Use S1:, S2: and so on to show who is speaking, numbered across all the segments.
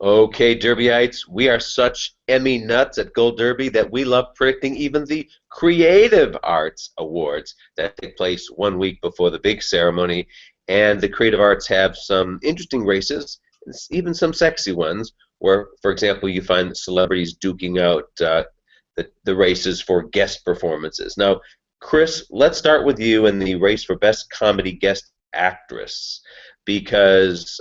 S1: Okay, Derbyites, we are such Emmy nuts at Gold Derby that we love predicting even the Creative Arts Awards that take place 1 week before the big ceremony. And the Creative Arts have some interesting races, even some sexy ones, where, for example, you find celebrities duking out the races for guest performances. Now, Chris, let's start with you in the race for Best Comedy Guest Actress because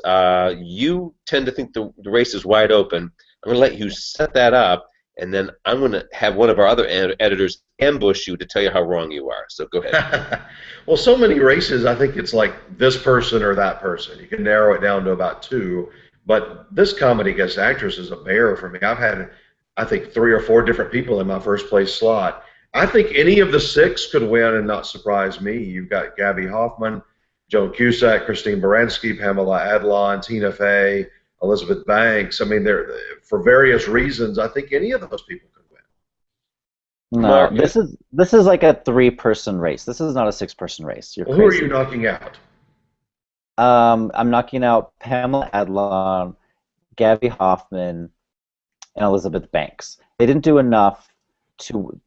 S1: you tend to think the race is wide open. I'm going to let you set that up, and then I'm going to have one of our other editors ambush you to tell you how wrong you are. So go ahead.
S2: Well, so many races, I think it's like this person or that person. You can narrow it down to about two. But this comedy guest actress is a bear for me. I've had, I think, 3 or 4 different people in my first place slot. I think any of the 6 could win and not surprise me. You've got Gabby Hoffman, Joan Cusack, Christine Baranski, Pamela Adlon, Tina Fey, Elizabeth Banks. I mean, they're, for various reasons, I think any of those people could win.
S3: No, this is like a 3-person race. This is not a 6-person race. You're
S2: Well,
S3: crazy.
S2: who are you knocking out?
S3: I'm knocking out Pamela Adlon, Gabby Hoffman, and Elizabeth Banks. They didn't do enough to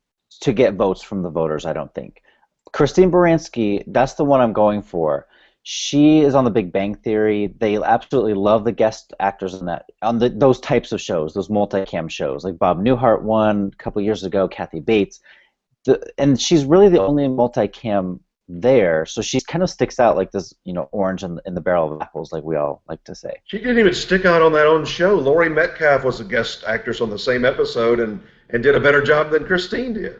S3: get votes from the voters, I don't think. Christine Baranski, that's the one I'm going for. She is on The Big Bang Theory. They absolutely love the guest actors in that, on those types of shows, those multicam shows, like Bob Newhart won a couple years ago, Kathy Bates, and she's really the only multicam there, so she kind of sticks out like this, orange in the barrel of apples, like we all like to say.
S2: She didn't even stick out on that own show. Laurie Metcalf was a guest actress on the same episode and did a better job than Christine did.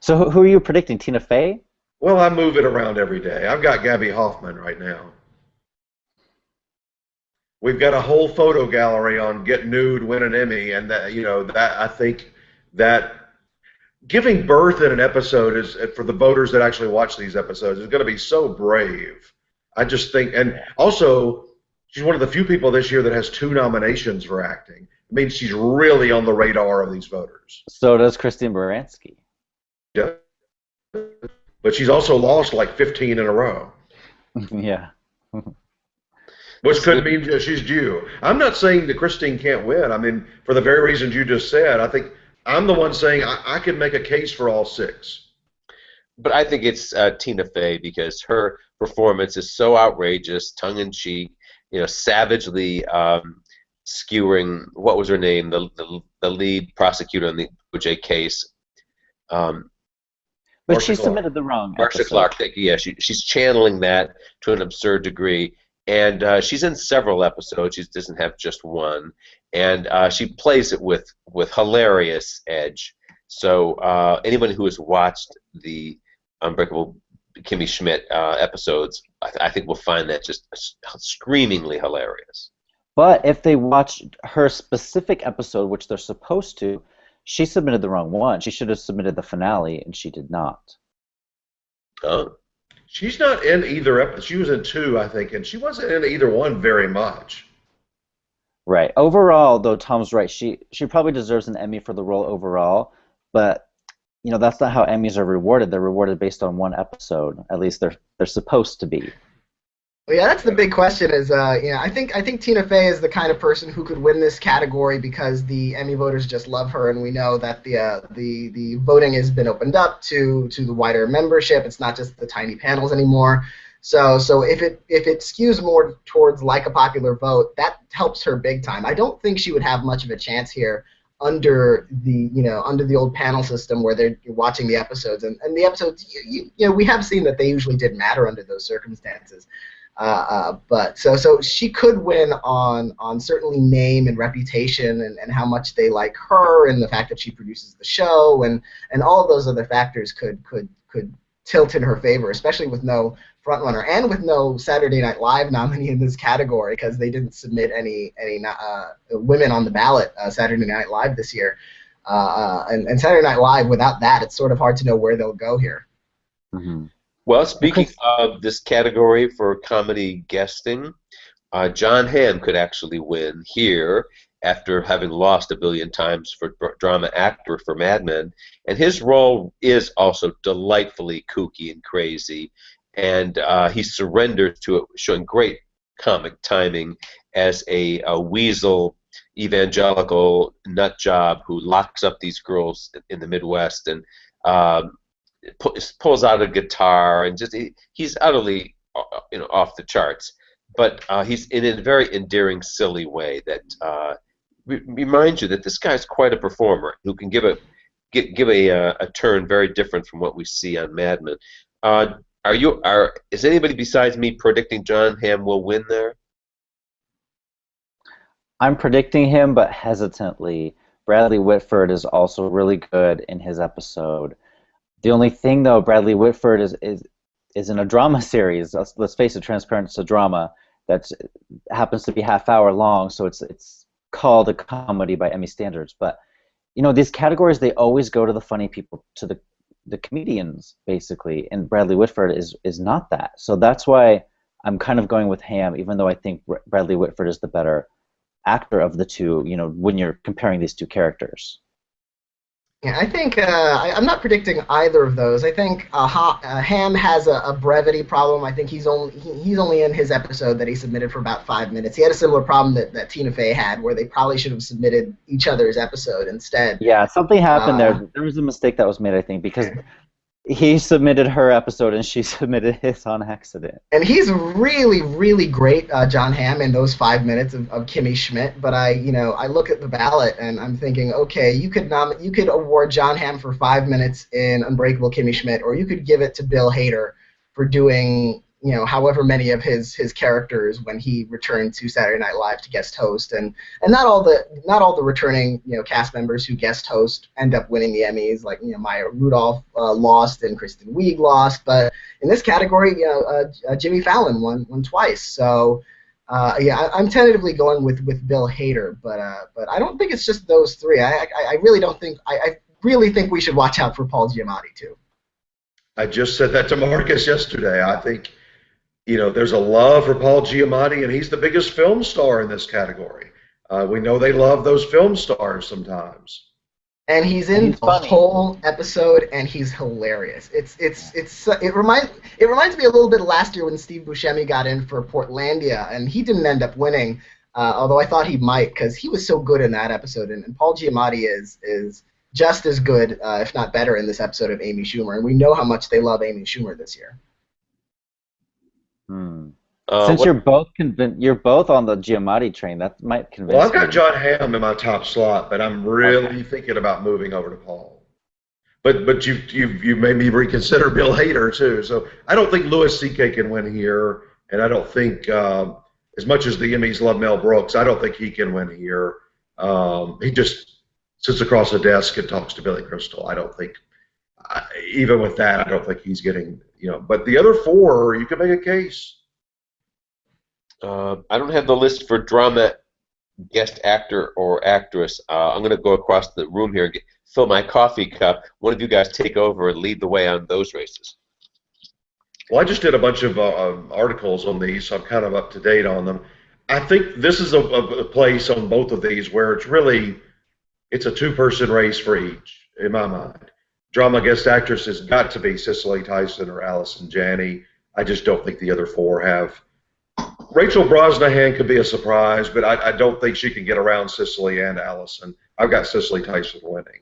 S3: So who are you predicting, Tina Fey?
S2: Well, I move it around every day. I've got Gabby Hoffman right now. We've got a whole photo gallery on Get Nude, Win an Emmy, and that I think that giving birth in an episode is, for the voters that actually watch these episodes, is going to be so brave. I just think, and also she's one of the few people this year that has 2 nominations for acting. I mean, she's really on the radar of these voters.
S3: So does Christine Baranski.
S2: Yeah. But she's also lost like 15 in a row.
S3: Yeah.
S2: Which could mean that she's due. I'm not saying that Christine can't win. I mean, for the very reasons you just said, I think I'm the one saying I can make a case for all 6.
S1: But I think it's Tina Fey because her performance is so outrageous, tongue-in-cheek, savagely skewering, what was her name, the lead prosecutor in the OJ case.
S3: But she submitted the wrong
S1: Marcia
S3: episode.
S1: Clark, yeah, she's channeling that to an absurd degree. And she's in several episodes. She doesn't have just one. And she plays it with hilarious edge. So anyone who has watched the Unbreakable Kimmy Schmidt episodes, I think will find that just screamingly hilarious.
S3: But if they watch her specific episode, which they're supposed to, she submitted the wrong one. She should have submitted the finale, and she did not.
S1: Oh.
S2: She's not in either episode. She was in 2, I think, and she wasn't in either one very much.
S3: Right. Overall, though, Tom's right. She probably deserves an Emmy for the role overall, but that's not how Emmys are rewarded. They're rewarded based on one episode. At least they're supposed to be.
S4: Well, yeah, that's the big question. I think Tina Fey is the kind of person who could win this category because the Emmy voters just love her, and we know that the voting has been opened up to the wider membership. It's not just the tiny panels anymore. So if it skews more towards like a popular vote, that helps her big time. I don't think she would have much of a chance here under the old panel system where they're watching the episodes, and the episodes we have seen that they usually did matter under those circumstances. But so she could win on certainly name and reputation and how much they like her and the fact that she produces the show and all of those other factors could tilt in her favor, especially with no frontrunner and with no Saturday Night Live nominee in this category because they didn't submit any women on the ballot Saturday Night Live this year. And Saturday Night Live, without that, it's sort of hard to know where they'll go here.
S3: Mm-hmm.
S1: Well, speaking of this category for comedy guesting, John Hamm could actually win here after having lost a billion times for drama actor for Mad Men. And his role is also delightfully kooky and crazy. And he surrenders to it, showing great comic timing as a weasel evangelical nut job who locks up these girls in the Midwest and pulls out a guitar and he's utterly off the charts. But he's in a very endearing, silly way that reminds you that this guy's quite a performer who can give a turn very different from what we see on Mad Men. Is anybody besides me predicting John Hamm will win there?
S3: I'm predicting him, but hesitantly. Bradley Whitford is also really good in his episode. The only thing, though, Bradley Whitford is in a drama series. Let's face it, Transparent is a drama that happens to be half-hour long, so it's called a comedy by Emmy standards. But these categories, they always go to the funny people, to the comedians, basically, and Bradley Whitford is not that. So that's why I'm kind of going with Hamm, even though I think Bradley Whitford is the better actor of the two, when you're comparing these two characters.
S4: Yeah, I think I'm not predicting either of those. I think Hamm has a brevity problem. I think he's only in his episode that he submitted for about 5 minutes. He had a similar problem that Tina Fey had, where they probably should have submitted each other's episode instead.
S3: Yeah, something happened there. There was a mistake that was made, I think, because he submitted her episode and she submitted his on accident. And
S4: he's really, really great, John Hamm, in those 5 minutes of Kimmy Schmidt. But I look at the ballot and I'm thinking, okay, you could award John Hamm for 5 minutes in Unbreakable Kimmy Schmidt, or you could give it to Bill Hader for doing however many of his characters when he returned to Saturday Night Live to guest host, and not all the returning cast members who guest host end up winning the Emmys, like Maya Rudolph lost and Kristen Wiig lost, but in this category Jimmy Fallon won twice. So I'm tentatively going with Bill Hader, but I don't think it's just those three. I really don't think I really think we should watch out for Paul Giamatti too.
S2: I just said that to Marcus yesterday. I think there's a love for Paul Giamatti, and he's the biggest film star in this category. We know they love those film stars sometimes.
S4: And he's in the whole episode, and he's hilarious. It reminds me a little bit of last year when Steve Buscemi got in for Portlandia, and he didn't end up winning, although I thought he might because he was so good in that episode. And Paul Giamatti is just as good, if not better, in this episode of Amy Schumer, and we know how much they love Amy Schumer this year.
S3: Since you're both on the Giamatti train, that might convince me.
S2: Well, I've got John Hamm in my top slot, but I'm really thinking about moving over to Paul. But you made me reconsider Bill Hader too. So I don't think Louis C.K. can win here, and I don't think as much as the Emmys love Mel Brooks, I don't think he can win here. He just sits across the desk and talks to Billy Crystal. I don't think. Even with that, I don't think he's getting, But the other four, you can make a case.
S1: I don't have the list for drama guest actor or actress. I'm going to go across the room here and fill my coffee cup. One of you guys take over and lead the way on those races.
S2: Well, I just did a bunch of articles on these, so I'm kind of up to date on them. I think this is a place on both of these where it's a two-person race for each, in my mind. Drama guest actress has got to be Cicely Tyson or Allison Janney. I just don't think the other four have. Rachel Brosnahan could be a surprise, but I don't think she can get around Cicely and Allison. I've got Cicely Tyson winning.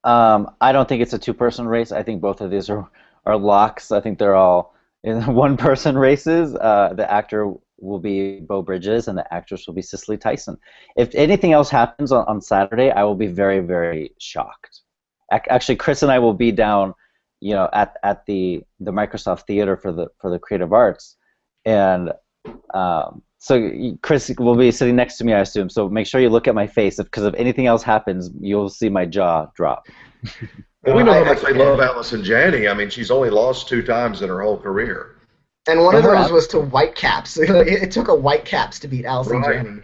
S3: I don't think it's a two-person race. I think both of these are locks. I think they're all in one-person races. The actor will be Beau Bridges, and the actress will be Cicely Tyson. If anything else happens on Saturday, I will be very, very shocked. Actually, Chris and I will be down, at the Microsoft Theater for the Creative Arts, and so Chris will be sitting next to me, I assume. So make sure you look at my face, because if anything else happens, you'll see my jaw drop.
S2: Well, we know how much they love Allison Janney. I mean, she's only lost 2 times in her whole career.
S4: And one of those was to Whitecaps. It took a Whitecaps to beat Allison Janney.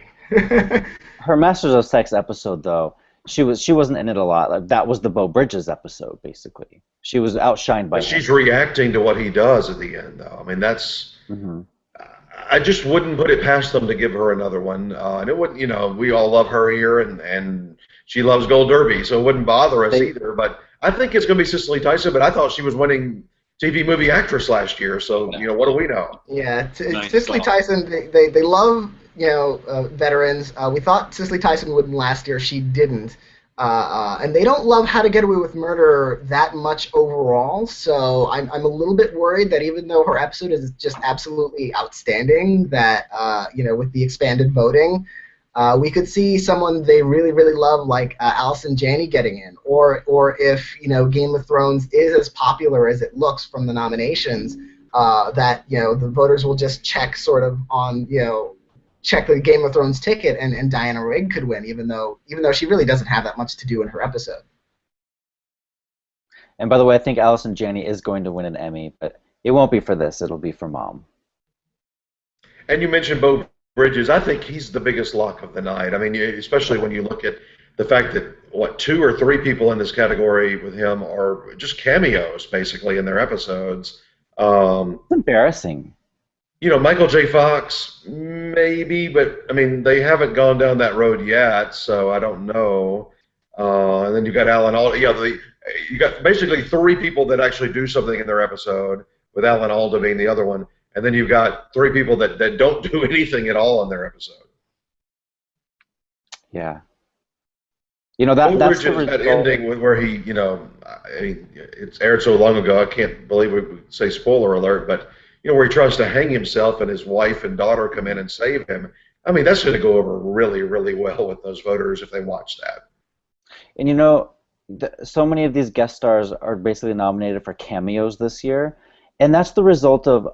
S3: Her Masters of Sex episode, though. She wasn't in it a lot. Like, that was the Beau Bridges episode, basically. She was outshined by him.
S2: She's reacting to what he does at the end, though. I mean, that's.
S3: Mm-hmm.
S2: I just wouldn't put it past them to give her another one. And it wouldn't, we all love her here, and she loves Gold Derby, so it wouldn't bother us either. But I think it's going to be Cicely Tyson. But I thought she was winning TV movie actress last year. So what do we know?
S4: Yeah,
S5: Nice
S4: Cicely
S5: call.
S4: Tyson. They love veterans. We thought Cicely Tyson would last year. She didn't. And they don't love How to Get Away with Murder that much overall. So I'm a little bit worried that even though her episode is just absolutely outstanding, that with the expanded voting, we could see someone they really, really love like Allison Janney getting in, or if Game of Thrones is as popular as it looks from the nominations, that the voters will just check sort of on check the Game of Thrones ticket, and Diana Rigg could win, even though she really doesn't have that much to do in her episode.
S3: And by the way, I think Allison Janney is going to win an Emmy, but it won't be for this. It'll be for Mom.
S2: And you mentioned Beau Bridges. I think he's the biggest lock of the night. I mean, especially when you look at the fact that 2 or 3 people in this category with him are just cameos, basically, in their episodes.
S3: It's embarrassing.
S2: Michael J. Fox, maybe, but I mean, they haven't gone down that road yet, so I don't know. And then you got Alan Alda. You got basically 3 people that actually do something in their episode, with Alan Alda being the other one. And then you've got 3 people that don't do anything at all in their episode.
S3: Yeah. That's the result.
S2: That ending with where he, it's aired so long ago, I can't believe we would say spoiler alert, but where he tries to hang himself and his wife and daughter come in and save him. I mean, that's going to go over really, really well with those voters if they watch that.
S3: And so many of these guest stars are basically nominated for cameos this year, and that's the result of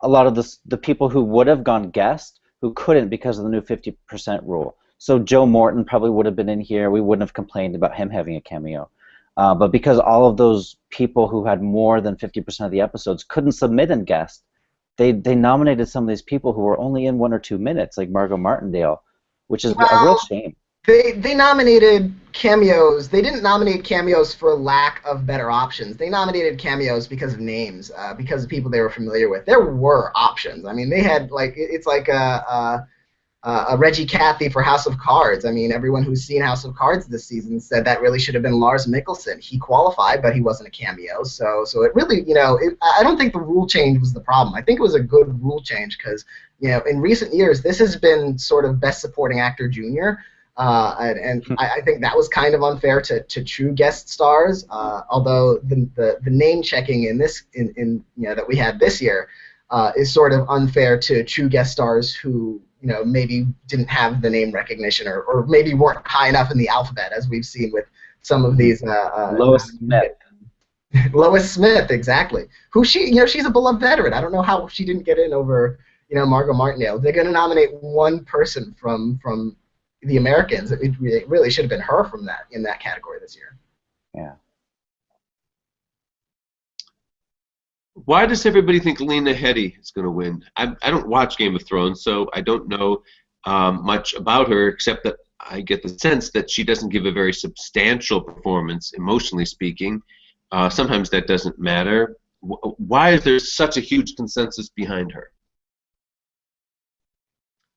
S3: a lot of the people who would have gone guest who couldn't because of the new 50% rule. So Joe Morton probably would have been in here. We wouldn't have complained about him having a cameo. But because all of those people who had more than 50% of the episodes couldn't submit in guest, they nominated some of these people who were only in 1 or 2 minutes, like Margot Martindale, which is a real shame.
S4: They nominated cameos. They didn't nominate cameos for lack of better options. They nominated cameos because of names, because of people they were familiar with. There were options. I mean, they had it's like a Reggie Cathy for House of Cards. I mean, everyone who's seen House of Cards this season said that really should have been Lars Mikkelsen. He qualified, but he wasn't a cameo. So it really, I don't think the rule change was the problem. I think it was a good rule change because, in recent years, this has been sort of Best Supporting Actor Junior. I think that was kind of unfair to true guest stars. Although the name checking in this that we had this year is sort of unfair to true guest stars who maybe didn't have the name recognition or maybe weren't high enough in the alphabet, as we've seen with some of these.
S3: Lois Smith.
S4: Lois Smith, exactly. Who she's a beloved veteran. I don't know how she didn't get in over Margot Martindale. They're going to nominate one person from the Americans. It really should have been her in that category this year.
S3: Yeah.
S1: Why does everybody think Lena Headey is going to win? I don't watch Game of Thrones, so I don't know much about her, except that I get the sense that she doesn't give a very substantial performance, emotionally speaking. Sometimes that doesn't matter. Why is there such a huge consensus behind her?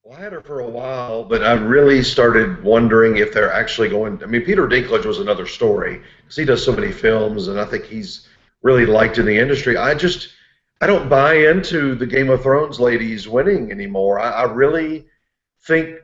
S2: Well, I had her for a while, but I really started wondering if they're actually going. I mean, Peter Dinklage was another story because he does so many films, and I think he's really liked in the industry. I don't buy into the Game of Thrones ladies winning anymore. I really think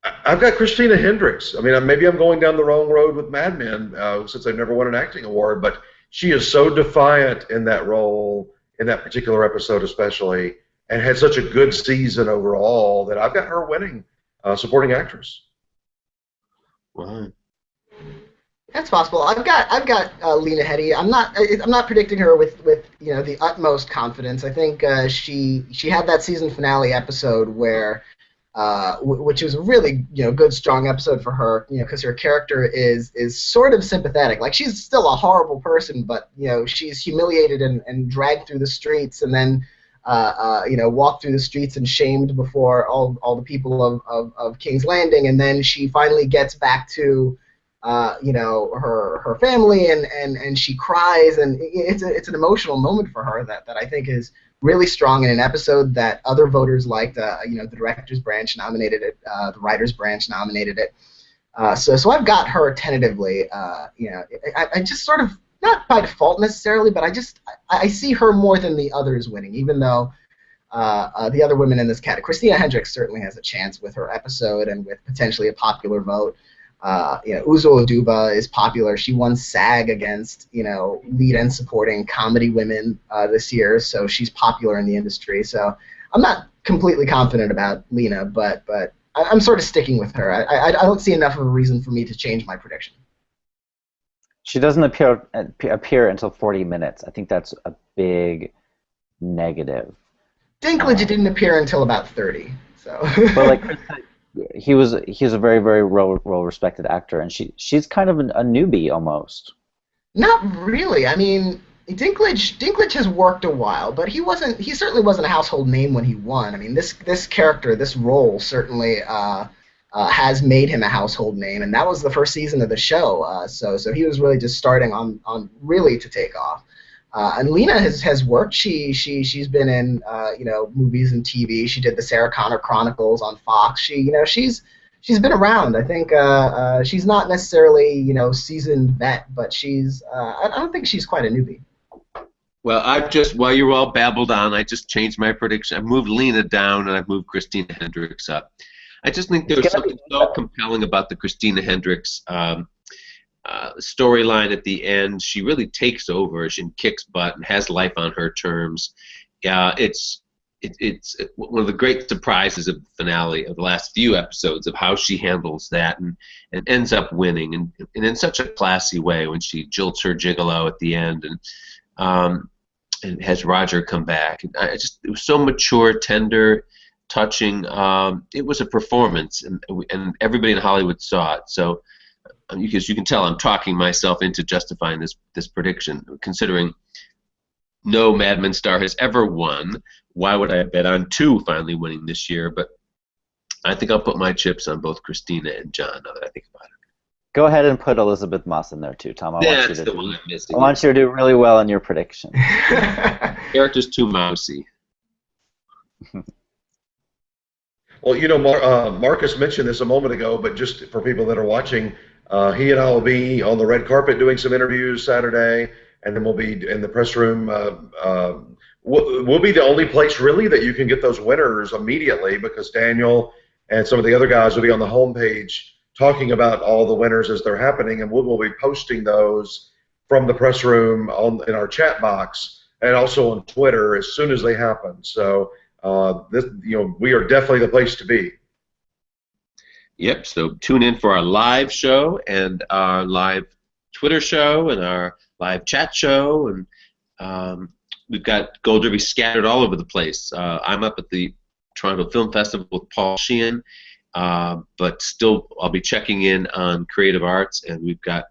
S2: I've got Christina Hendricks. I mean, maybe I'm going down the wrong road with Mad Men since I've never won an acting award, but she is so defiant in that role, in that particular episode especially, and had such a good season overall that I've got her winning supporting actress.
S1: Wow.
S4: That's possible. I've got Lena Headey. I'm not predicting her with the utmost confidence. I think she had that season finale episode where which was a really good strong episode for her because her character is sort of sympathetic. Like, she's still a horrible person, but she's humiliated and dragged through the streets and then walked through the streets and shamed before all the people of King's Landing, and then she finally gets back to her family and she cries, and it's an emotional moment for her that I think is really strong in an episode that other voters liked. The director's branch nominated it, the writer's branch nominated it. So I've got her tentatively. I just sort of not by default necessarily, but I see her more than the others winning, even though the other women in this category. Christina Hendricks certainly has a chance with her episode and with potentially a popular vote. Uzo Aduba is popular. She won SAG against, lead and supporting comedy women this year, so she's popular in the industry. So I'm not completely confident about Lena, but I'm sort of sticking with her. I don't see enough of a reason for me to change my prediction.
S3: She doesn't appear until 40 minutes. I think that's a big negative.
S4: Dinklage didn't appear until about 30. So.
S3: But like Chris said, he's a very, very well-respected actor, and she's kind of a newbie almost.
S4: Not really. I mean, Dinklage has worked a while, but he certainly wasn't a household name when he won. I mean, this character, this role certainly has made him a household name, and that was the first season of the show. So he was really just starting on really to take off. And Lena has worked. She's been in movies and TV. She did the Sarah Connor Chronicles on Fox. She's been around. I think she's not necessarily seasoned vet, but I don't think she's quite a newbie.
S1: Well, while you all babbled on, I just changed my prediction. I moved Lena down and I moved Christina Hendricks up. I just think there was something so compelling about the Christina Hendricks storyline at the end. She really takes over. She kicks butt and has life on her terms. It's one of the great surprises of the finale of the last few episodes of how she handles that and ends up winning and in such a classy way when she jilts her gigolo at the end and has Roger come back. It was so mature, tender, touching. It was a performance, and everybody in Hollywood saw it. So. Because you can tell I'm talking myself into justifying this prediction, considering no Mad Men star has ever won. Why would I bet on two finally winning this year? But I think I'll put my chips on both Christina and John now that I think about it.
S3: Go ahead and put Elizabeth Moss in there too, Tom. I
S1: That's the one I'm missing.
S3: I want you to do really well in your prediction.
S1: Character's too mousy.
S2: Well, Marcus mentioned this a moment ago, but just for people that are watching, he and I will be on the red carpet doing some interviews Saturday, and then we'll be in the press room. We'll be the only place really that you can get those winners immediately, because Daniel and some of the other guys will be on the homepage talking about all the winners as they're happening, and we'll be posting those from the press room in our chat box and also on Twitter as soon as they happen. So we are definitely the place to be.
S1: Yep, so tune in for our live show and our live Twitter show and our live chat show, and we've got Gold Derby scattered all over the place. I'm up at the Toronto Film Festival with Paul Sheehan, but still I'll be checking in on Creative Arts, and we've got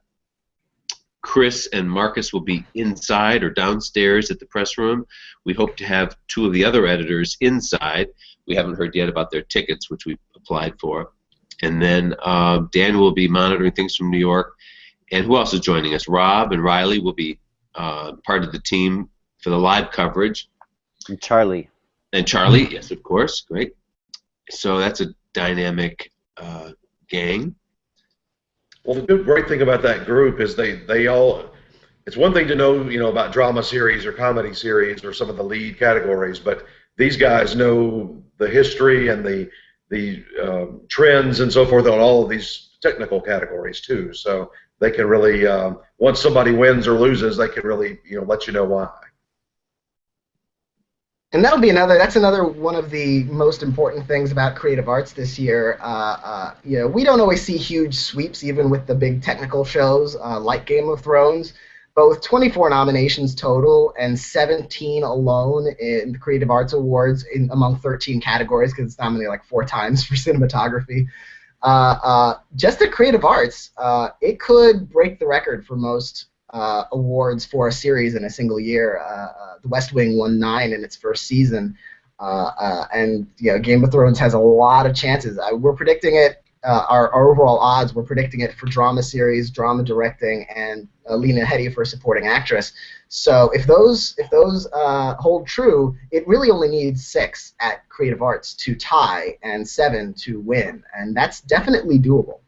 S1: Chris and Marcus will be inside or downstairs at the press room. We hope to have two of the other editors inside. We haven't heard yet about their tickets, which we've applied for. And then Dan will be monitoring things from New York. And who else is joining us? Rob and Riley will be part of the team for the live coverage.
S3: And Charlie.
S1: And Charlie, yes, of course. Great. So that's a dynamic gang.
S2: Well, the great thing about that group is they all. It's one thing to know about drama series or comedy series or some of the lead categories, but these guys know the history and the trends and so forth on all of these technical categories too. So they can really, once somebody wins or loses, they can really let you know why.
S4: And that's another one of the most important things about Creative Arts this year. We don't always see huge sweeps even with the big technical shows like Game of Thrones. But with 24 nominations total and 17 alone in the Creative Arts Awards among 13 categories, because it's nominated like 4 times for cinematography, just at Creative Arts, it could break the record for most awards for a series in a single year. The West Wing won 9 in its first season, and Game of Thrones has a lot of chances. We're predicting it. Our overall odds, we're predicting it for drama series, drama directing, and Lena Headey for supporting actress. So if those hold true, it really only needs 6 at Creative Arts to tie and 7 to win, and that's definitely doable.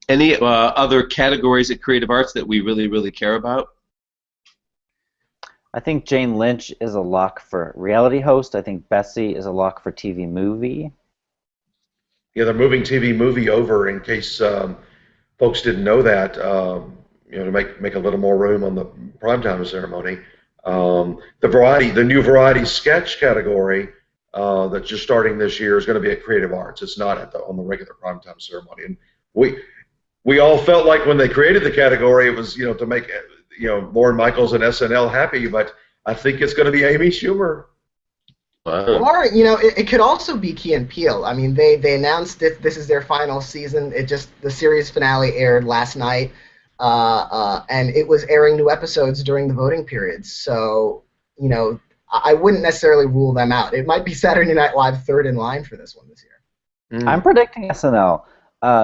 S1: Any other categories at Creative Arts that we really, really care about?
S3: I think Jane Lynch is a lock for reality host. I think Bessie is a lock for TV movie.
S2: Yeah, they're moving TV movie over in case folks didn't know that. To make a little more room on the primetime ceremony. The new variety sketch category that's just starting this year is going to be at Creative Arts. It's not on the regular primetime ceremony. And we all felt like when they created the category, it was to make Lorne Michaels and SNL happy. But I think it's going to be Amy Schumer.
S1: Wow.
S4: Or it could also be Key and Peele. I mean, they announced that this is their final season. The series finale aired last night. And it was airing new episodes during the voting periods. So, I wouldn't necessarily rule them out. It might be Saturday Night Live third in line for this one this year.
S3: I'm predicting SNL.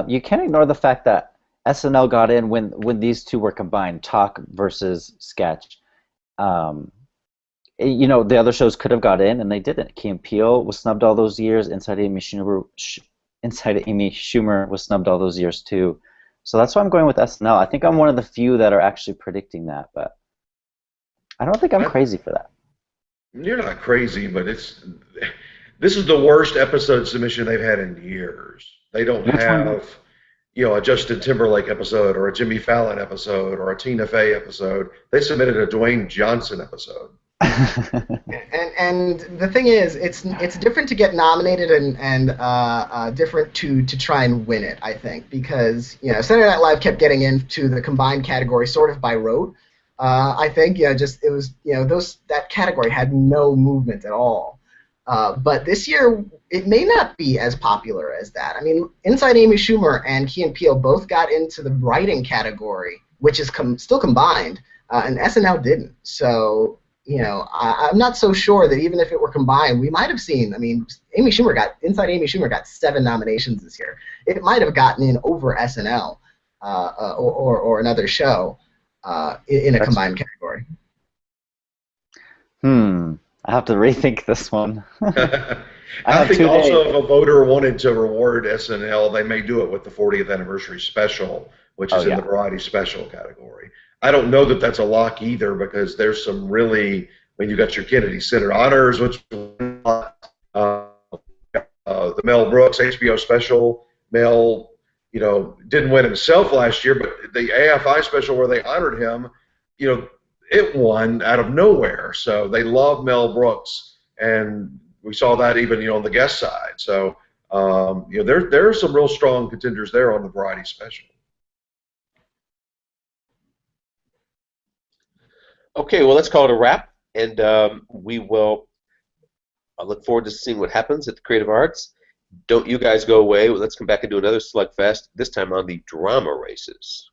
S3: You can't ignore the fact that SNL got in when these two were combined, talk versus sketch. The other shows could have got in, and they didn't. Key and Peele was snubbed all those years. Inside Amy Schumer was snubbed all those years, too. So that's why I'm going with SNL. I think I'm one of the few that are actually predicting that, but I don't think I'm crazy for that.
S2: You're not crazy, but this is the worst episode submission they've had in years. They don't have, a Justin Timberlake episode or a Jimmy Fallon episode or a Tina Fey episode. They submitted a Dwayne Johnson episode.
S4: and the thing is, it's different to get nominated and different to try and win it. I think because Saturday Night Live kept getting into the combined category sort of by rote. I think that category had no movement at all. But this year it may not be as popular as that. I mean, Inside Amy Schumer and Key and Peele both got into the writing category, which is still combined, and SNL didn't. So. I'm not so sure that even if it were combined, we might have seen. I mean, Inside Amy Schumer got 7 nominations this year. It might have gotten in over SNL or another show in a combined category.
S3: I have to rethink this one.
S2: I think also if a voter wanted to reward SNL, they may do it with the 40th anniversary special, which is in the variety special category. I don't know that that's a lock either because there's some really, you got your Kennedy Center Honors, which the Mel Brooks HBO special. Mel, didn't win himself last year, but the AFI special where they honored him, it won out of nowhere. So they love Mel Brooks, and we saw that even on the guest side. So there are some real strong contenders there on the variety special.
S1: Okay, well, let's call it a wrap, and we will look forward to seeing what happens at the Creative Arts. Don't you guys go away. Let's come back and do another slugfest, this time on the drama races.